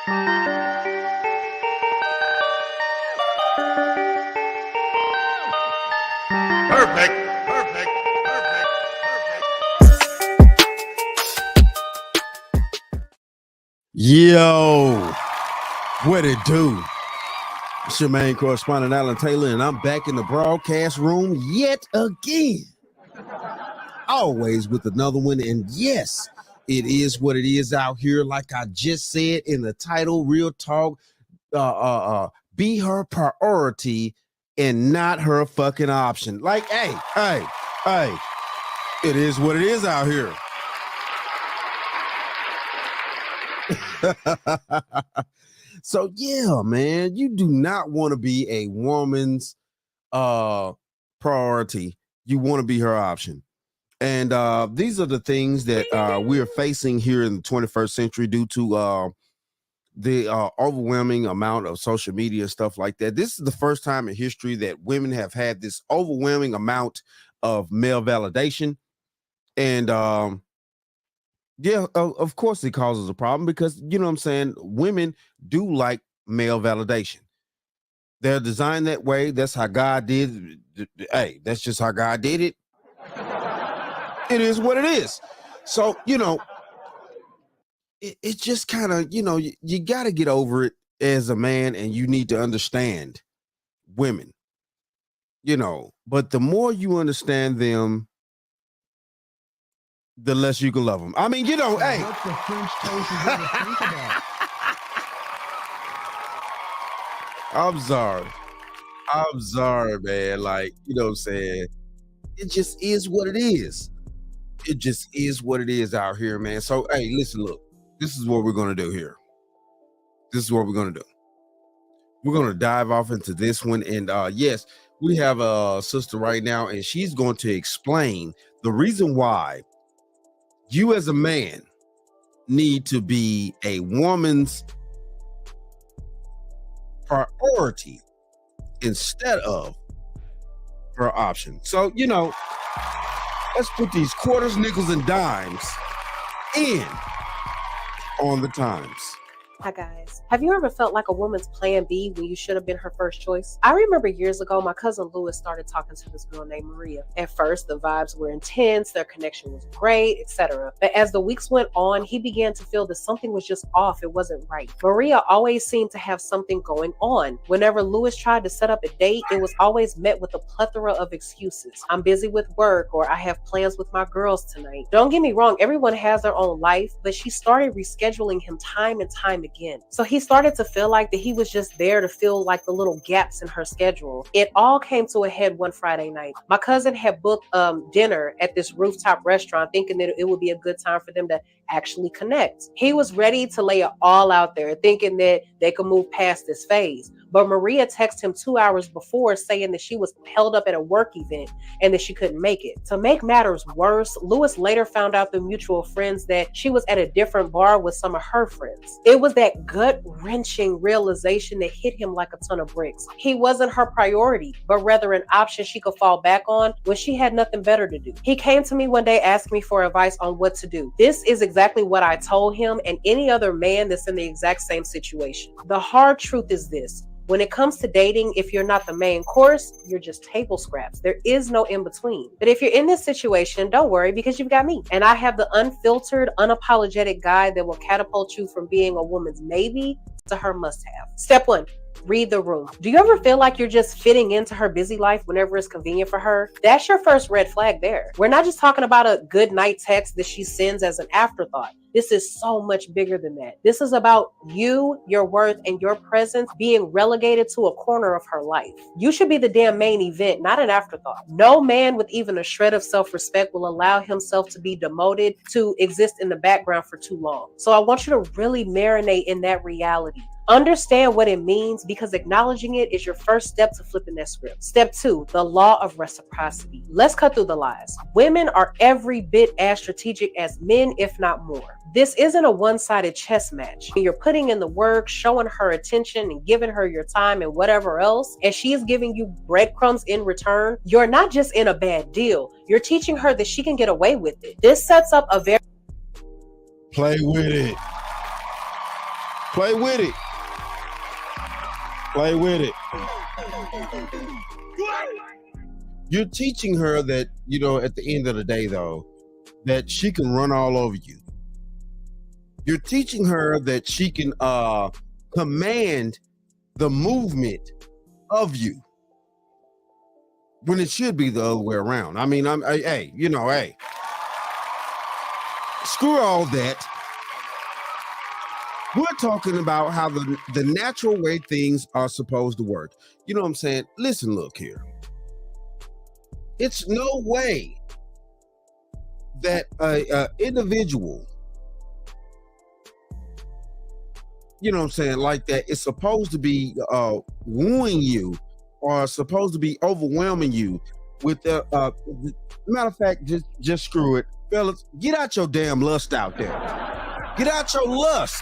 Perfect, perfect, perfect, perfect. Yo, what it do? It's your main correspondent, Alan Taylor, and I'm back in the broadcast room yet again. Always with another one, and yes, it is what it is out here. Like I just said in the title, Real Talk, be her priority and not her fucking option. Like, hey, it is what it is out here. So yeah, man, you do not want to be a woman's priority. You want to be her option. And these are the things that we are facing here in the 21st century due to the overwhelming amount of social media and stuff like that. This is the first time in history that women have had this overwhelming amount of male validation. And yeah, of course it causes a problem because, you know what I'm saying, women do like male validation. They're designed that way. That's how God did. Hey, that's just how God did it. It is what it is. So, you know, it just kind of, you know, you got to get over it as a man, and you need to understand women, you know, but the more you understand them, the less you can love them. I mean, you know, hey. What's the French toast you gotta think about? I'm sorry, man. Like, you know what I'm saying? It just is what it is. It just is what it is out here, man. So, hey, listen, look, this is what we're going to do here. This is what we're going to do. We're going to dive off into this one. And yes, we have a sister right now, and she's going to explain the reason why you as a man need to be a woman's priority instead of her option. So, you know, let's put these quarters, nickels, and dimes in on the times. Hi guys. Have you ever felt like a woman's plan B when you should have been her first choice? I remember years ago, my cousin Lewis started talking to this girl named Maria. At first, the vibes were intense, their connection was great, etc. But as the weeks went on, he began to feel that something was just off. It wasn't right. Maria always seemed to have something going on. Whenever Lewis tried to set up a date, it was always met with a plethora of excuses. I'm busy with work, or I have plans with my girls tonight. Don't get me wrong, everyone has their own life, but she started rescheduling him time and time again. So he started to feel like that he was just there to fill like the little gaps in her schedule. It all came to a head one Friday night. My cousin had booked dinner at this rooftop restaurant, thinking that it would be a good time for them to actually connect. He was ready to lay it all out there, thinking that they could move past this phase. But Maria texted him 2 hours before saying that she was held up at a work event and that she couldn't make it. To make matters worse, Lewis later found out through mutual friends that she was at a different bar with some of her friends. It was that gut-wrenching realization that hit him like a ton of bricks. He wasn't her priority, but rather an option she could fall back on when she had nothing better to do. He came to me one day asking me for advice on what to do. This is exactly what I told him and any other man that's in the exact same situation. The hard truth is this. When it comes to dating, if you're not the main course, you're just table scraps. There is no in between. But if you're in this situation, don't worry, because you've got me. And I have the unfiltered, unapologetic guide that will catapult you from being a woman's maybe to her must-have. Step 1. Read the room. Do you ever feel like you're just fitting into her busy life whenever it's convenient for her? That's your first red flag there. We're not just talking about a good night text that she sends as an afterthought. This is so much bigger than that. This is about you, your worth, and your presence being relegated to a corner of her life. You should be the damn main event, not an afterthought. No man with even a shred of self-respect will allow himself to be demoted to exist in the background for too long. So I want you to really marinate in that reality. Understand what it means, because acknowledging it is your first step to flipping that script. Step 2, the law of reciprocity. Let's cut through the lies. Women are every bit as strategic as men, if not more. This isn't a one-sided chess match. You're putting in the work, showing her attention and giving her your time and whatever else, and she's giving you breadcrumbs in return. You're not just in a bad deal. You're teaching her that she can get away with it. This sets up a very... Play with it. Play with it. Play with it. You're teaching her that, you know, at the end of the day, though, that she can run all over you. You're teaching her that she can command the movement of you, when it should be the other way around. I mean, hey, screw all that. We're talking about how the natural way things are supposed to work. You know what I'm saying? Listen, look here. It's no way that a individual, you know what I'm saying, like that, is supposed to be wooing you or supposed to be overwhelming you with the matter of fact, just screw it. Fellas, get out your damn lust out there. Get out your lust.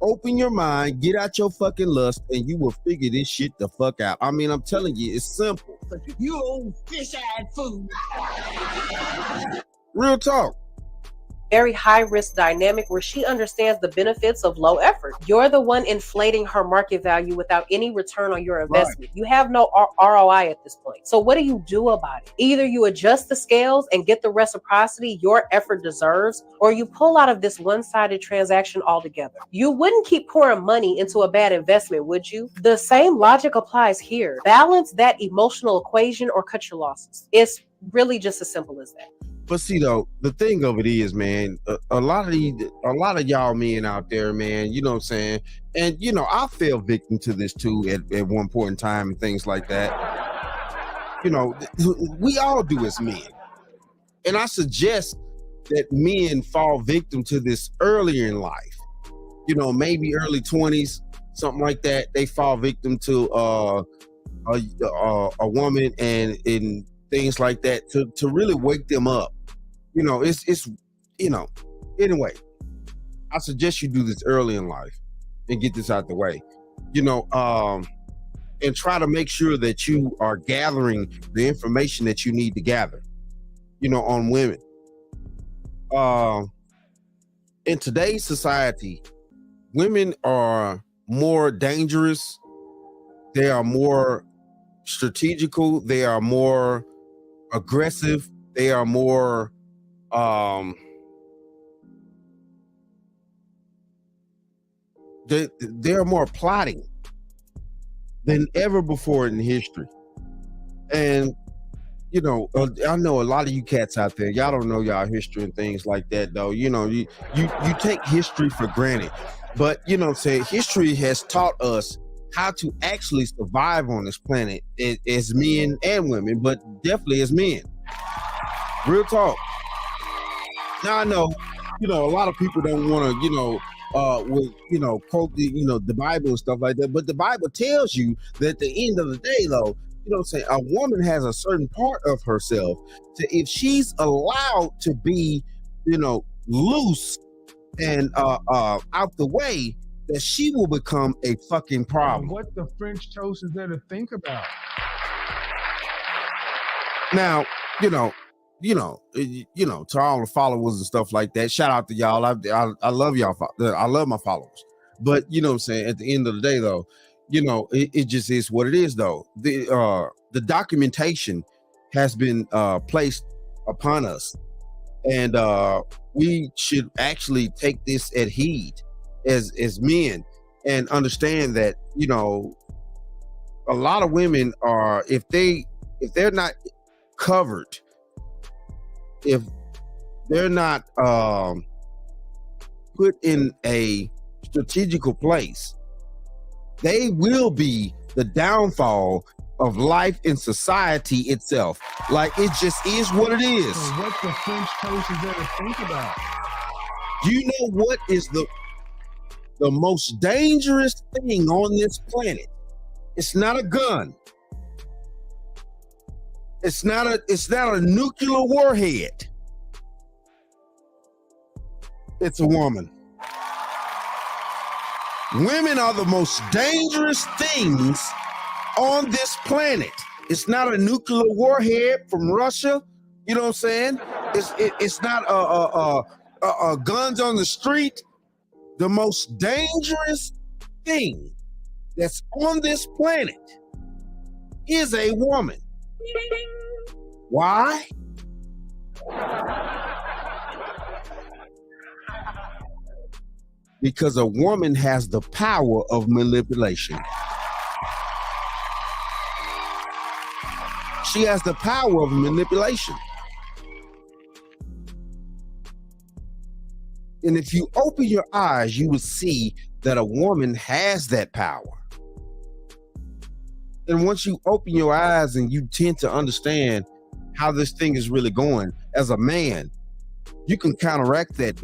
Open your mind, get out your fucking lust, and you will figure this shit the fuck out. I mean, I'm telling you, it's simple. You old fish-eyed fool. Real talk. Very high risk dynamic where she understands the benefits of low effort. You're the one inflating her market value without any return on your investment. Right. You have no ROI at this point. So what do you do about it? Either you adjust the scales and get the reciprocity your effort deserves, or you pull out of this one-sided transaction altogether. You wouldn't keep pouring money into a bad investment, would you? The same logic applies here. Balance that emotional equation or cut your losses. It's really just as simple as that. But see, though, the thing of it is, man, a lot of y'all men out there, man, you know what I'm saying? And, you know, I fell victim to this too at one point in time and things like that. You know, we all do as men. And I suggest that men fall victim to this earlier in life. You know, maybe early 20s, something like that. They fall victim to a woman and in things like that to really wake them up. You know, it's you know, anyway, I suggest you do this early in life and get this out the way, you know, and try to make sure that you are gathering the information that you need to gather, you know, on women. In today's society, women are more dangerous. They are more strategical. They are more aggressive. They are more they're more plotting than ever before in history. And you know, I know a lot of you cats out there, y'all don't know y'all history and things like that, though. You know, you take history for granted, but you know what I'm saying, history has taught us how to actually survive on this planet as men and women, but definitely as men. Real talk. Now I know, you know, a lot of people don't want to, you know, quote the, you know, the Bible and stuff like that, but the Bible tells you that at the end of the day, though, you know what I'm saying, a woman has a certain part of herself to, if she's allowed to be, you know, loose and out the way, that she will become a fucking problem. What the French toast is there to think about? Now, you know, to all the followers and stuff like that, shout out to y'all. I love y'all. I love my followers. But you know what I'm saying, at the end of the day, though, you know, it just is what it is, though. The documentation has been placed upon us, and we should actually take this at heed as men and understand that, you know, a lot of women are, if they're not covered, if they're not put in a strategical place, they will be the downfall of life and society itself. Like, it just is what it is. So what the French toast is there to think about? You know what is the most dangerous thing on this planet? It's not a gun. It's not a nuclear warhead. It's a woman. Women are the most dangerous things on this planet. It's not a nuclear warhead from Russia. You know what I'm saying? It's not guns on the street, the most dangerous thing that's on this planet is a woman. Why? Because a woman has the power of manipulation. She has the power of manipulation. And if you open your eyes, you will see that a woman has that power. And once you open your eyes and you tend to understand how this thing is really going, as a man, you can counteract that.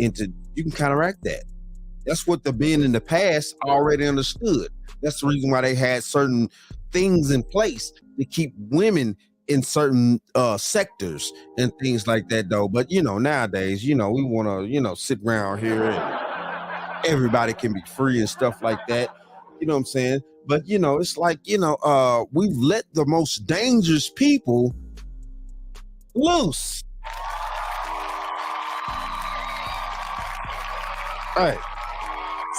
That's what the men in the past already understood. That's the reason why they had certain things in place to keep women in certain sectors and things like that, though. But nowadays, we want to sit around here and everybody can be free and stuff like that. You know what I'm saying? But it's like we've let the most dangerous people loose. All right.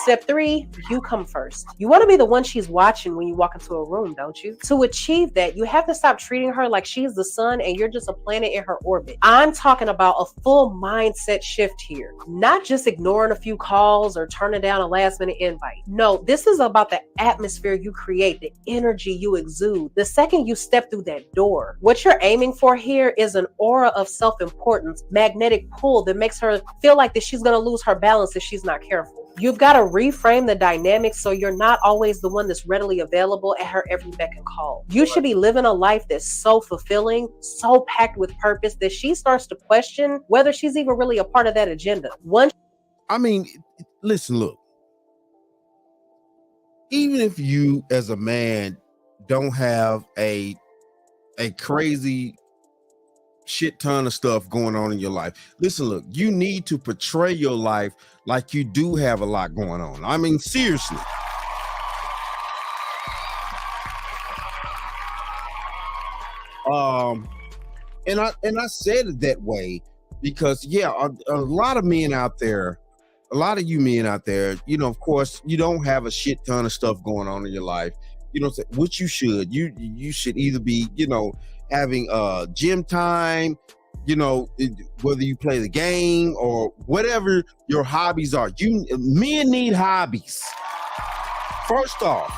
Step 3, you come first. You want to be the one she's watching when you walk into a room, don't you? To achieve that, you have to stop treating her like she's the sun and you're just a planet in her orbit. I'm talking about a full mindset shift here, not just ignoring a few calls or turning down a last minute invite. No, this is about the atmosphere you create, the energy you exude. The second you step through that door, what you're aiming for here is an aura of self-importance, magnetic pull that makes her feel like that she's going to lose her balance if she's not careful. You've got to reframe the dynamics so you're not always the one that's readily available at her every beck and call. You should be living a life that's so fulfilling, so packed with purpose that she starts to question whether she's even really a part of that agenda. Listen, look. Even if you as a man don't have a crazy shit ton of stuff going on in your life. Listen, look, you need to portray your life like you do have a lot going on. Seriously. And I said it that way because a lot of men out there, a lot of you men out there, of course, you don't have a shit ton of stuff going on in your life. What you should, you should either be, having gym time, whether you play the game or whatever your hobbies are. Men need hobbies. First off,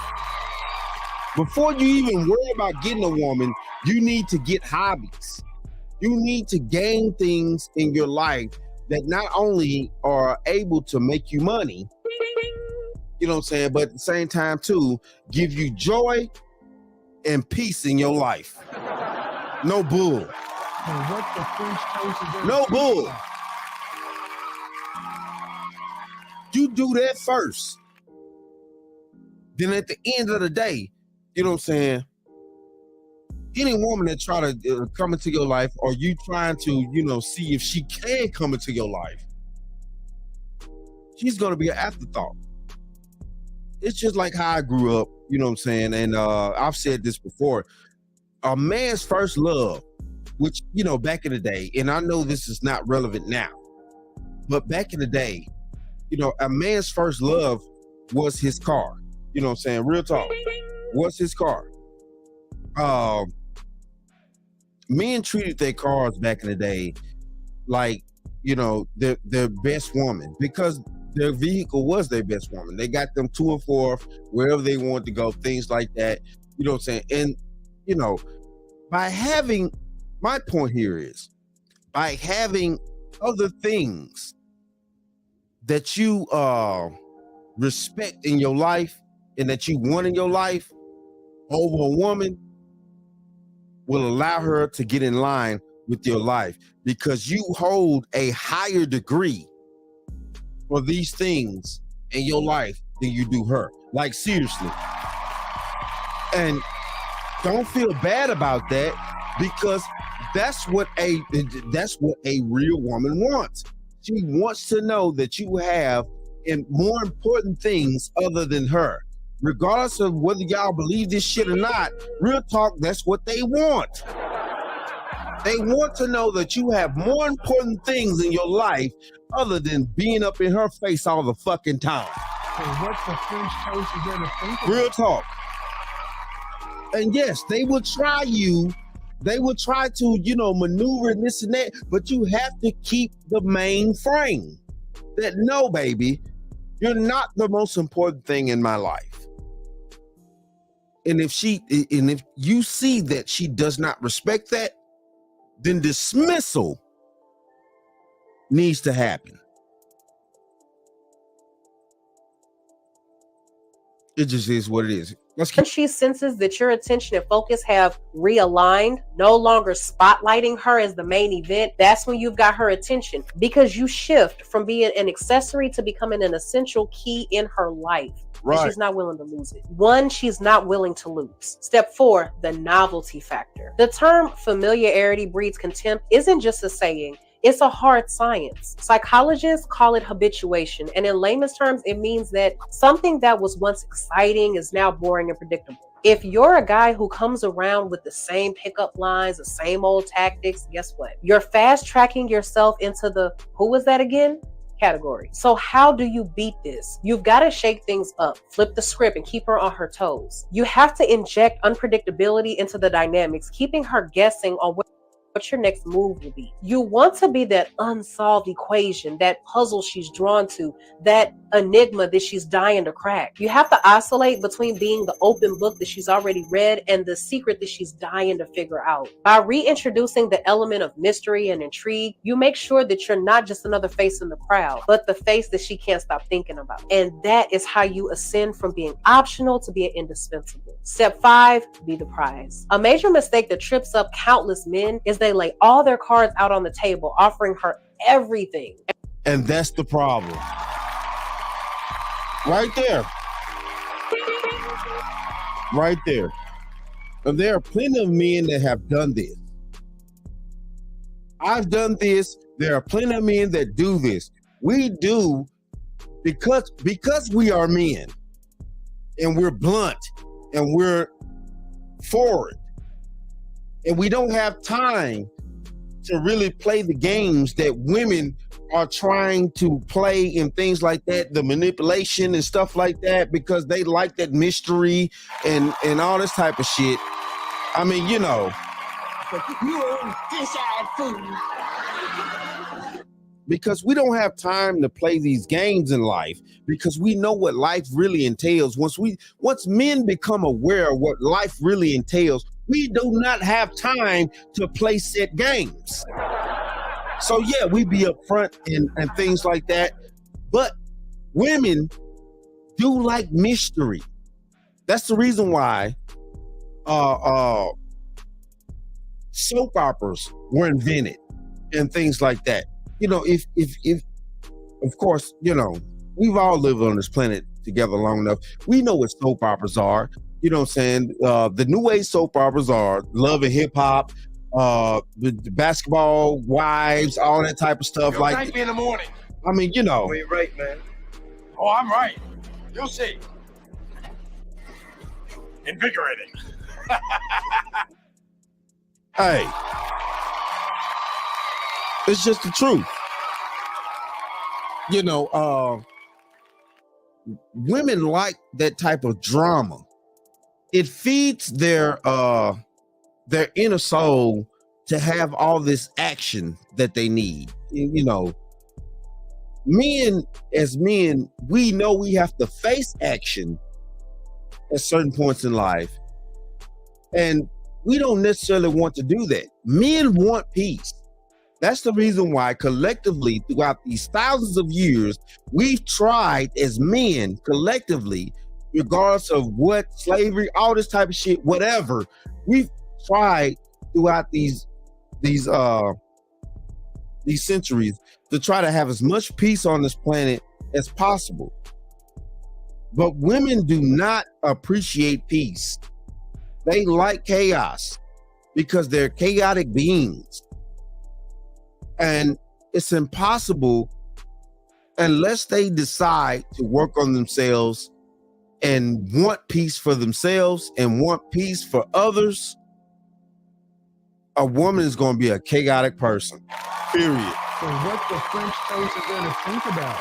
before you even worry about getting a woman, you need to get hobbies. You need to gain things in your life that not only are able to make you money, but at the same time too, give you joy and peace in your life. No bull. What the French toast is No bull. You do that first. Then at the end of the day, any woman that try to come into your life, or you trying to, see if she can come into your life, she's going to be an afterthought. It's just like how I grew up, and I've said this before. A man's first love, which, back in the day, and I know this is not relevant now, but back in the day, a man's first love was his car. Real talk. Was his car. Men treated their cars back in the day like, their best woman, because their vehicle was their best woman. They got them to and forth wherever they wanted to go, things like that. And by having, my point here is, by having other things that you respect in your life and that you want in your life over a woman will allow her to get in line with your life, because you hold a higher degree for these things in your life than you do her. Like, seriously. And don't feel bad about that, because that's what a real woman wants. She wants to know that you have more important things other than her. Regardless of whether y'all believe this shit or not, real talk, that's what they want. They want to know that you have more important things in your life other than being up in her face all the fucking time. So what the French toast is there to think about? Real talk. And yes, they will try you. They will try to, maneuver this and that, but you have to keep the main frame that no, baby, you're not the most important thing in my life. And if you see that she does not respect that, then dismissal needs to happen. It just is what it is. When she senses that your attention and focus have realigned, no longer spotlighting her as the main event, that's when you've got her attention, because you shift from being an accessory to becoming an essential key in her life. Right. And she's not willing to lose it. One, she's not willing to lose. Step 4, the novelty factor. The term familiarity breeds contempt isn't just a saying. It's a hard science. Psychologists call it habituation, and in layman's terms, it means that something that was once exciting is now boring and predictable. If you're a guy who comes around with the same pickup lines, the same old tactics, guess what? You're fast tracking yourself into the who was that again category. So how do you beat this? You've got to shake things up, flip the script, and keep her on her toes. You have to inject unpredictability into the dynamics, keeping her guessing on what your next move will be. You want to be that unsolved equation, that puzzle she's drawn to, that enigma that she's dying to crack. You have to oscillate between being the open book that she's already read and the secret that she's dying to figure out. By reintroducing the element of mystery and intrigue, you make sure that you're not just another face in the crowd, but the face that she can't stop thinking about. And that is how you ascend from being optional to being indispensable. Step 5, be the prize. A major mistake that trips up countless men is they lay all their cards out on the table, offering her everything. And that's the problem. Right there. Right there. And there are plenty of men that have done this. I've done this. There are plenty of men that do this. We do because we are men and we're blunt and we're forward. And we don't have time to really play the games that women are trying to play and things like that, the manipulation and stuff like that, because they like that mystery and all this type of shit. I mean, you own fish-eyed food. Because we don't have time to play these games in life, because we know what life really entails. Once men become aware of what life really entails, we do not have time to play set games. So yeah, we be upfront and things like that. But women do like mystery. That's the reason why soap operas were invented and things like that. If of course, we've all lived on this planet together long enough. We know what soap operas are. You know what I'm saying? The new age soap operas are Love and Hip Hop, the Basketball Wives, all that type of stuff. You'll thank me in the morning. I mean, Oh, you're right, man. Oh, I'm right. You'll see. Invigorating. Hey, it's just the truth. Women like that type of drama. It feeds their inner soul to have all this action that they need. Men, as men, we know we have to face action at certain points in life. And we don't necessarily want to do that. Men want peace. That's the reason why collectively throughout these thousands of years, we've tried as men collectively, regardless of what slavery, all this type of shit, whatever, we've tried throughout these centuries to try to have as much peace on this planet as possible. But women do not appreciate peace. They like chaos because they're chaotic beings. And it's impossible unless they decide to work on themselves and want peace for themselves and want peace for others. a woman is going to be a chaotic person. Period. So what the French toast is going to think about?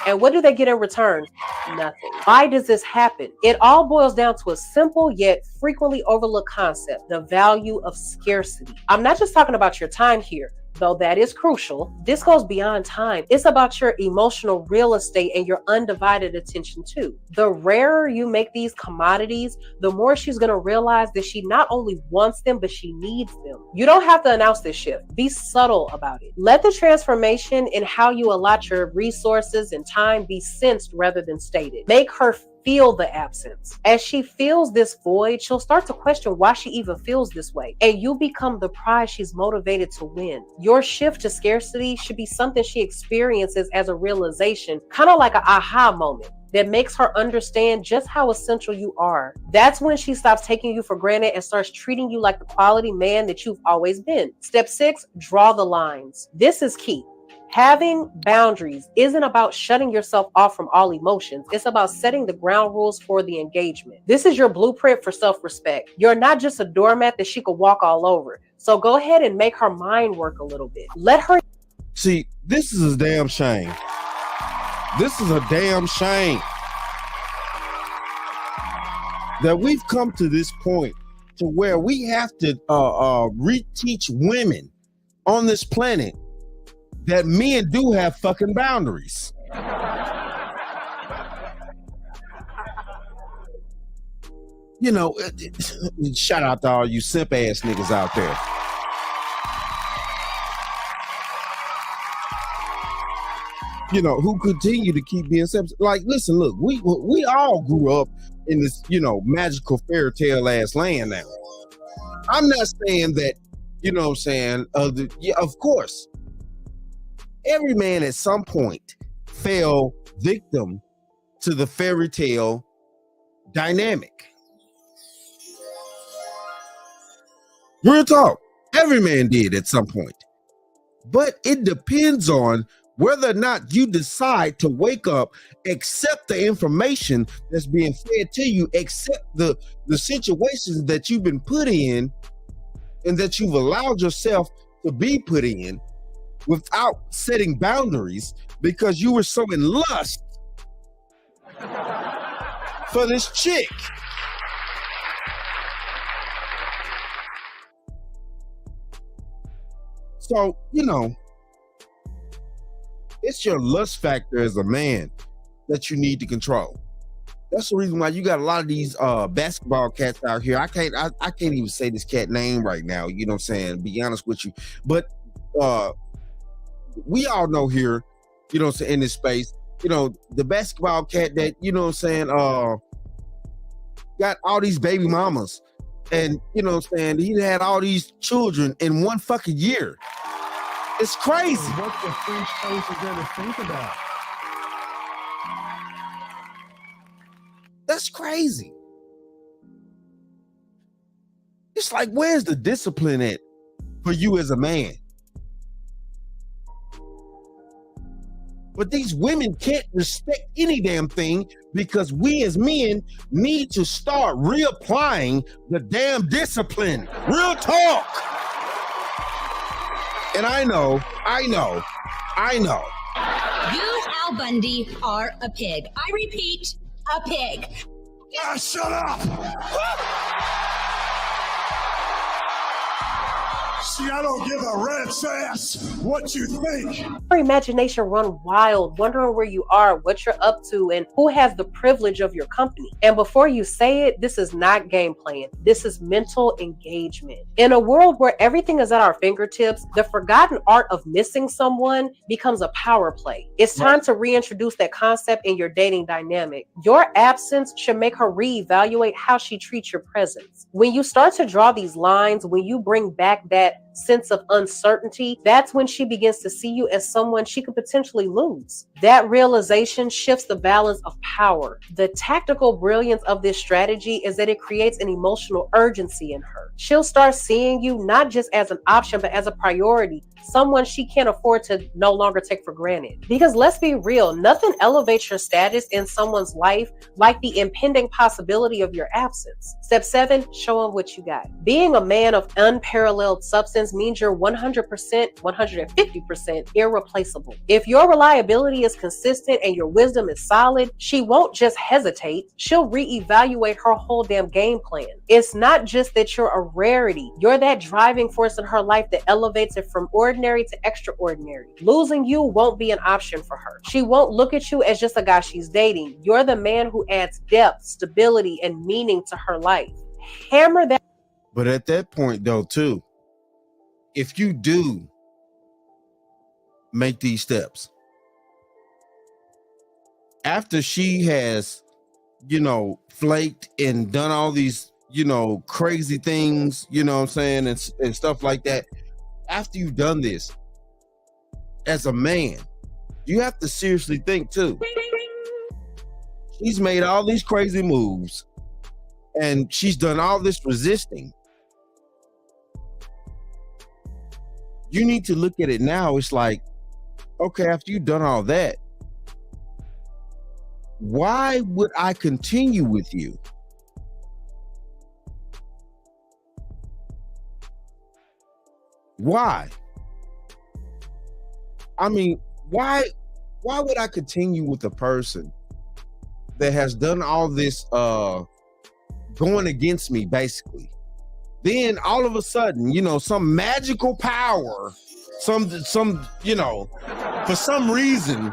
And what do they get in return? Nothing. Why does this happen? It all boils down to a simple yet frequently overlooked concept: the value of scarcity. I'm not just talking about your time here, though that is crucial. This goes beyond time. It's about your emotional real estate and your undivided attention too. The rarer you make these commodities, the more she's going to realize that she not only wants them, but she needs them. You don't have to announce this shift. Be subtle about it. Let the transformation in how you allot your resources and time be sensed rather than stated. Make her feel the absence. As she feels this void, she'll start to question why she even feels this way. And you become the prize she's motivated to win. Your shift to scarcity should be something she experiences as a realization, kind of like an aha moment that makes her understand just how essential you are. That's when she stops taking you for granted and starts treating you like the quality man that you've always been. Step 6, draw the lines. This is key. Having boundaries isn't about shutting yourself off from all emotions. It's about setting the ground rules for the engagement. This is your blueprint for self-respect. You're not just a doormat that she could walk all over. So go ahead and make her mind work a little bit. Let her. See, this is a damn shame. This is a damn shame that we've come to this point to where we have to reteach women on this planet that men do have fucking boundaries. You know, shout out to all you simp ass niggas out there. You know, who continue to keep being simps. Like, listen, look, we all grew up in this, you know, magical fairy tale ass land now. I'm not saying that, you know what I'm saying, yeah, of course, every man at some point fell victim to the fairy tale dynamic. Real talk. Every man did at some point. But it depends on whether or not you decide to wake up, accept the information that's being fed to you, accept the situations that you've been put in and that you've allowed yourself to be put in, without setting boundaries because you were so in lust for this chick. So, you know, it's your lust factor as a man that you need to control. That's the reason why you got a lot of these basketball cats out here. I can't even say this cat name right now, you know what I'm saying, be honest with you. But we all know here, you know what I'm saying, in this space, you know, the basketball cat that, you know what I'm saying, got all these baby mamas and, you know what I'm saying, he had all these children in one fucking year. It's crazy. What the French toast is going to think about? That's crazy. It's like, where's the discipline at for you as a man? But these women can't respect any damn thing because we as men need to start reapplying the damn discipline. Real talk. And I know. You, Al Bundy, are a pig. I repeat, a pig. Shut up! See, I don't give a rat's ass what you think. Your imagination run wild, wondering where you are, what you're up to, and who has the privilege of your company. And before you say it, this is not game playing. This is mental engagement. In a world where everything is at our fingertips, the forgotten art of missing someone becomes a power play. It's time to reintroduce that concept in your dating dynamic. Your absence should make her reevaluate how she treats your presence. When you start to draw these lines, when you bring back that sense of uncertainty, that's when she begins to see you as someone she could potentially lose. That realization shifts the balance of power. The tactical brilliance of this strategy is that it creates an emotional urgency in her. She'll start seeing you not just as an option, but as a priority, someone she can't afford to no longer take for granted. Because let's be real, nothing elevates your status in someone's life like the impending possibility of your absence. Step 7, show them what you got. Being a man of unparalleled substance means you're 100%, 150% irreplaceable. If your reliability is consistent and your wisdom is solid, she won't just hesitate, she'll reevaluate her whole damn game plan. It's not just that you're a rarity, you're that driving force in her life that elevates it from ordinary to extraordinary. Losing you won't be an option for her. She won't look at you as just a guy she's dating. You're the man who adds depth, stability, and meaning to her life. Hammer that. But at that point, though, too, if you do make these steps, after she has, flaked and done all these, crazy things, you know what I'm saying, and stuff like that, after you've done this, as a man, you have to seriously think, too. She's made all these crazy moves, and she's done all this resisting. You need to look at it now. It's like, okay, after you've done all that, why would I continue with you? Why? I mean, why would I continue with a person that has done all this going against me, basically? Then all of a sudden, some magical power, some, for some reason,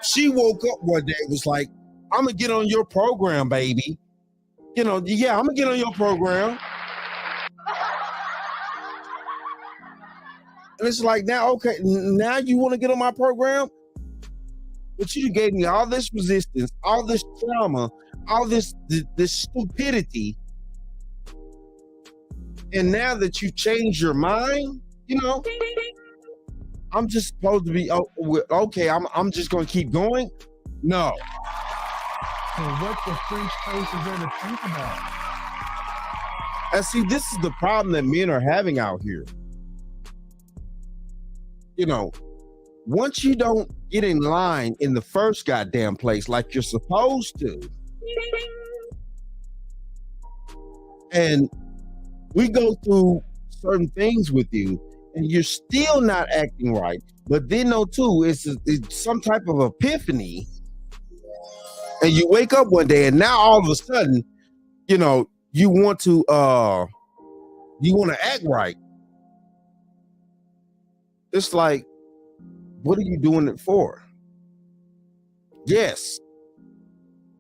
she woke up one day and was like, I'm gonna get on your program, baby. I'm gonna get on your program. And it's like, now you want to get on my program? But you gave me all this resistance, all this trauma, all this stupidity. And now that you changed your mind, I'm just supposed to be, okay, I'm just going to keep going? No. So what the French toast is there to think about? And see, this is the problem that men are having out here. Once you don't get in line in the first goddamn place like you're supposed to, and we go through certain things with you, and you're still not acting right, but then it's some type of epiphany, and you wake up one day, and now all of a sudden, you want to act right. It's like, what are you doing it for? Yes,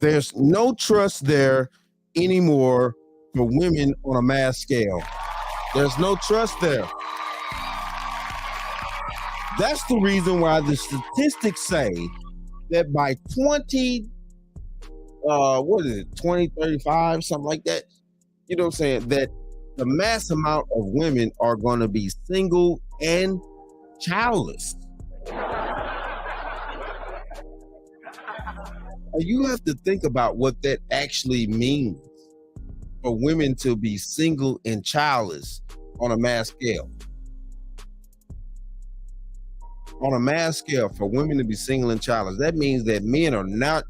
there's no trust there anymore for women on a mass scale. There's no trust there. That's the reason why the statistics say that by 2035, something like that, that the mass amount of women are going to be single and childless. You have to think about what that actually means for women to be single and childless on a mass scale. On a mass scale, for women to be single and childless, that means that men are not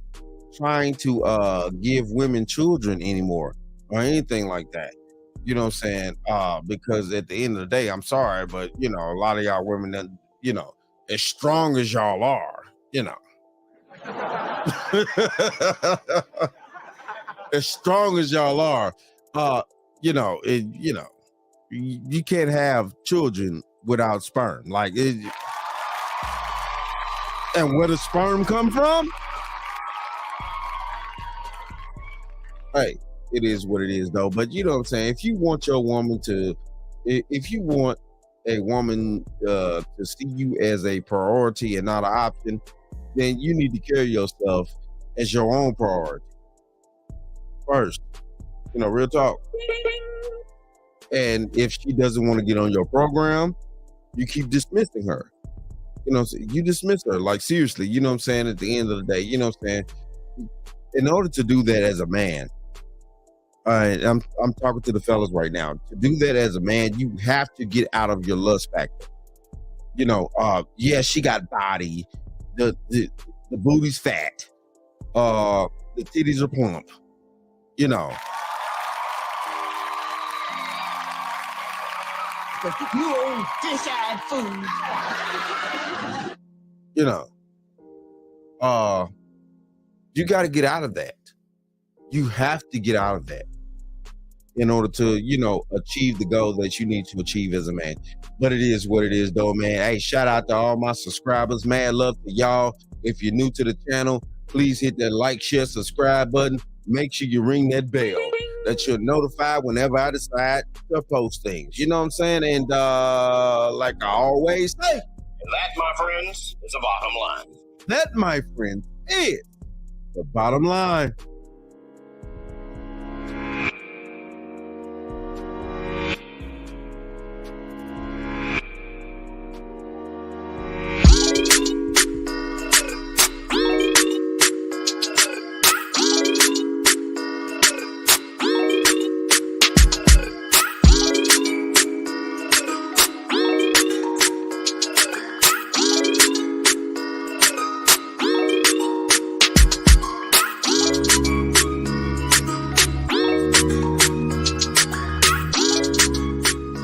trying to give women children anymore or anything like that. You know what I'm saying? Because at the end of the day, I'm sorry, but a lot of y'all women, as strong as y'all are, as strong as y'all are, you can't have children without sperm. Like, and where does sperm come from? Hey, it is what it is, though. But you know what I'm saying? If you want a woman to see you as a priority and not an option, then you need to carry yourself as your own priority first. Real talk. And if she doesn't want to get on your program, you keep dismissing her. You dismiss her, like, seriously, you know what I'm saying? At the end of the day, you know what I'm saying? In order to do that as a man, All right, I'm talking to the fellas right now. To do that as a man, you have to get out of your lust factor. You know, yeah, she got body, the booty's fat, the titties are plump. You know, You old fish-eyed fool. you know, you got to get out of that. You have to get out of that in order to, you know, achieve the goal that you need to achieve as a man. But it is what it is, though, man. Hey, shout out to all my subscribers. Mad love to y'all. If you're new to the channel, please hit that like, share, subscribe button. Make sure you ring that bell that you're notified whenever I decide to post things. You know what I'm saying? And like I always say, And that, my friends, is the bottom line. that, my friend, is the bottom line.